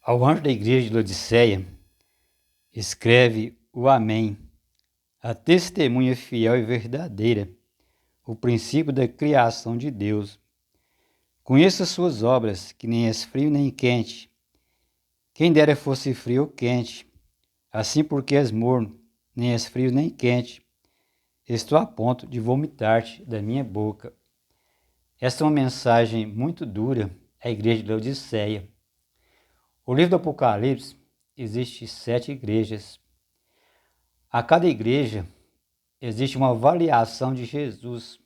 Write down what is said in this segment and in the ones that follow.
Ao anjo da igreja de Laodiceia, escreve o Amém, a testemunha fiel e verdadeira, o princípio da criação de Deus. Conheça suas obras, que nem és frio nem quente. Quem dera fosse frio ou quente, assim porque és morno, nem és frio nem quente. Estou a ponto de vomitar-te da minha boca. Esta é uma mensagem muito dura à igreja de Laodiceia. O livro do Apocalipse existe 7 igrejas. A cada igreja existe uma avaliação de Jesus.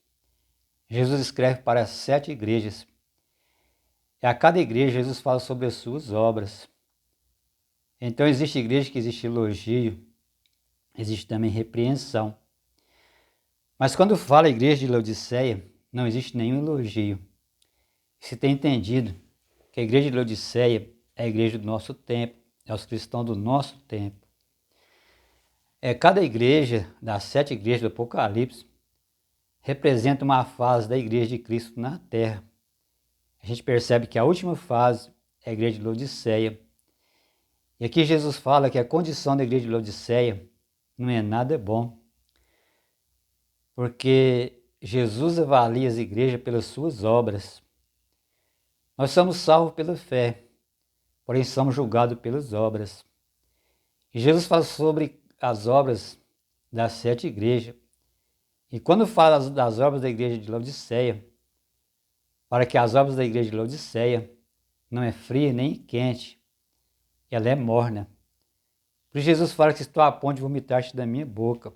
Jesus escreve para as 7 igrejas. E a cada igreja Jesus fala sobre as suas obras. Então existe igreja que existe elogio, existe também repreensão. Mas quando fala a igreja de Laodiceia, não existe nenhum elogio. Se tem entendido que a igreja de Laodiceia é a igreja do nosso tempo, é os cristãos do nosso tempo. Cada igreja das 7 igrejas do Apocalipse representa uma fase da igreja de Cristo na Terra. A gente percebe que a última fase é a igreja de Laodiceia. E aqui Jesus fala que a condição da igreja de Laodiceia não é nada bom, porque Jesus avalia as igrejas pelas suas obras. Nós somos salvos pela fé, porém somos julgados pelas obras. E Jesus fala sobre as obras das 7 igrejas. E quando fala das obras da igreja de Laodiceia, para que as obras da igreja de Laodiceia não é fria nem quente, ela é morna. Por isso Jesus fala que estou a ponto de vomitar-te da minha boca.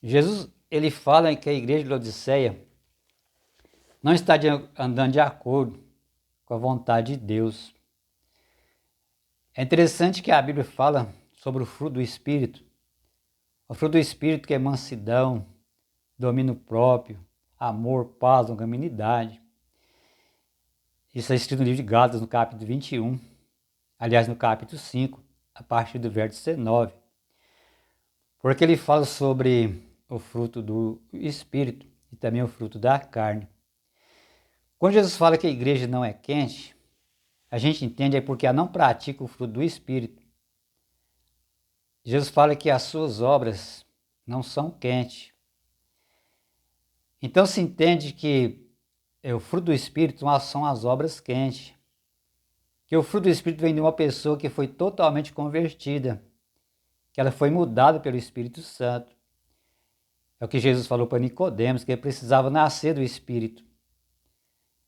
Jesus ele fala que a igreja de Laodiceia não está andando de acordo com a vontade de Deus. É interessante que a Bíblia fala sobre o fruto do Espírito. O fruto do Espírito que é mansidão, domínio próprio, amor, paz, longanimidade. Isso é escrito no livro de Gálatas, no capítulo 21. Aliás, no capítulo 5, a partir do verso 19. Porque ele fala sobre o fruto do Espírito e também o fruto da carne. Quando Jesus fala que a igreja não é quente, a gente entende porque ela não pratica o fruto do Espírito. Jesus fala que as suas obras não são quentes. Então se entende que o fruto do Espírito são as obras quentes. Que o fruto do Espírito vem de uma pessoa que foi totalmente convertida, que ela foi mudada pelo Espírito Santo. É o que Jesus falou para Nicodemos, que ele precisava nascer do Espírito.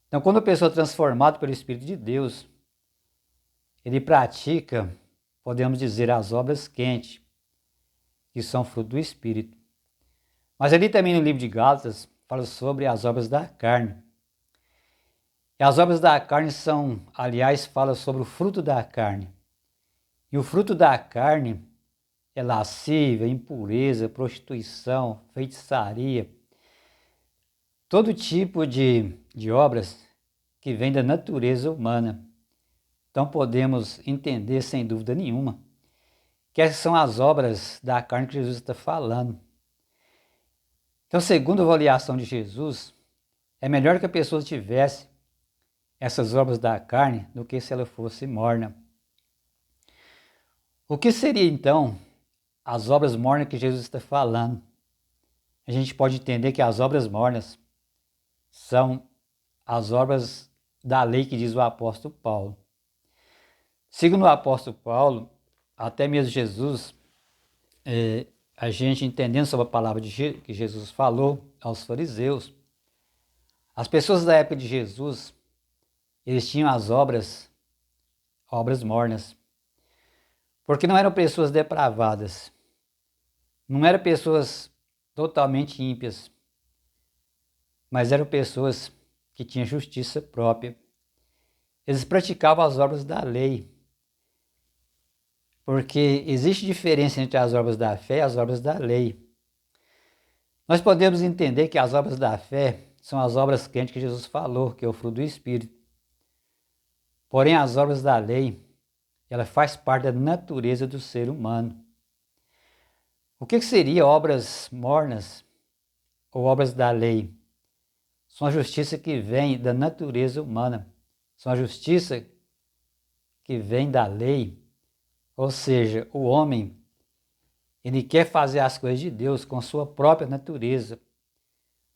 Então, quando a pessoa é transformada pelo Espírito de Deus, ele pratica, podemos dizer, as obras quentes, que são fruto do Espírito. Mas ali também no livro de Gálatas, fala sobre as obras da carne. E as obras da carne são, aliás, fala sobre o fruto da carne. E o fruto da carne é lascívia, impureza, prostituição, feitiçaria, todo tipo de obras que vêm da natureza humana. Então podemos entender, sem dúvida nenhuma, que essas são as obras da carne que Jesus está falando. Então, segundo a avaliação de Jesus, é melhor que a pessoa tivesse essas obras da carne do que se ela fosse morna. O que seria então as obras mornas que Jesus está falando? A gente pode entender que as obras mornas são as obras da lei que diz o apóstolo Paulo. Segundo o apóstolo Paulo, até mesmo Jesus, a gente entendendo sobre a palavra que Jesus falou aos fariseus, as pessoas da época de Jesus, eles tinham as obras mornas, porque não eram pessoas depravadas, não eram pessoas totalmente ímpias, mas eram pessoas que tinham justiça própria. Eles praticavam as obras da lei, porque existe diferença entre as obras da fé e as obras da lei. Nós podemos entender que as obras da fé são as obras quentes que Jesus falou, que é o fruto do Espírito. Porém, as obras da lei, ela faz parte da natureza do ser humano. O que seria obras mornas ou obras da lei? São a justiça que vem da natureza humana. São a justiça que vem da lei, ou seja, o homem, ele quer fazer as coisas de Deus com sua própria natureza.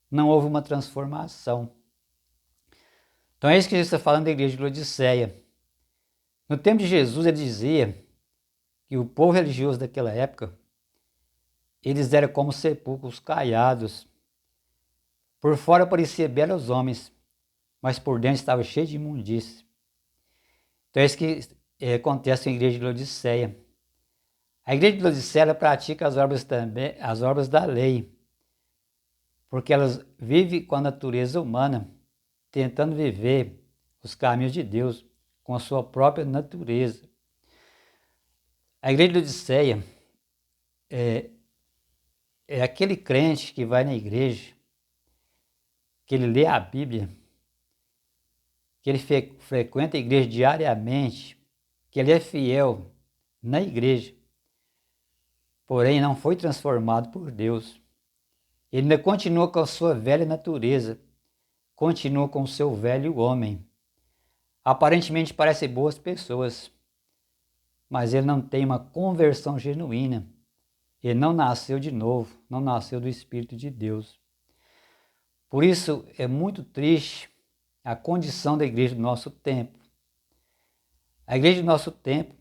Não houve uma transformação. Então é isso que Jesus está falando da igreja de Laodiceia. No tempo de Jesus, ele dizia que o povo religioso daquela época, eles eram como sepulcros caiados. Por fora parecia belo aos homens, mas por dentro estava cheio de imundície. Então é isso que acontece com a igreja de Laodiceia. A igreja de Laodiceia ela pratica as obras também, as obras da lei, porque elas vivem com a natureza humana, tentando viver os caminhos de Deus com a sua própria natureza. A igreja de Laodiceia é aquele crente que vai na igreja, que ele lê a Bíblia, que ele frequenta a igreja diariamente, que ele é fiel na igreja, porém não foi transformado por Deus. Ele ainda continua com a sua velha natureza, continua com o seu velho homem. Aparentemente parecem boas pessoas, mas ele não tem uma conversão genuína. Ele não nasceu de novo, não nasceu do Espírito de Deus. Por isso é muito triste a condição da igreja do nosso tempo. A igreja do nosso tempo,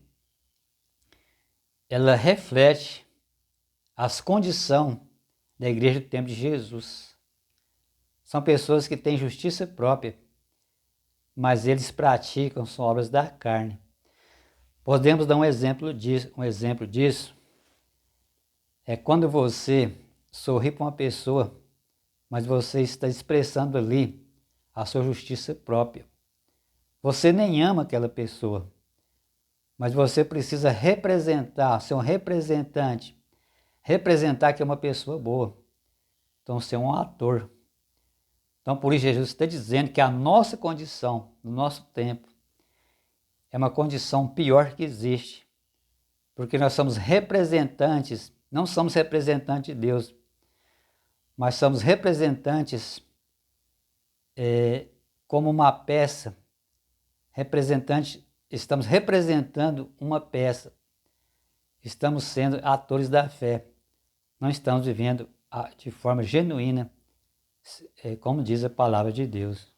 ela reflete as condições da igreja do tempo de Jesus. São pessoas que têm justiça própria, mas eles praticam só obras da carne. Podemos dar um exemplo disso. É quando você sorri para uma pessoa, mas você está expressando ali a sua justiça própria. Você nem ama aquela pessoa, mas você precisa representar, ser um representante, representar que é uma pessoa boa. Então, ser um ator. Então, por isso, Jesus está dizendo que a nossa condição, no nosso tempo, é uma condição pior que existe. Porque nós somos representantes, não somos representantes de Deus, mas somos representantes como uma peça. Estamos representando uma peça. Estamos sendo atores da fé. Não estamos vivendo de forma genuína, como diz a palavra de Deus.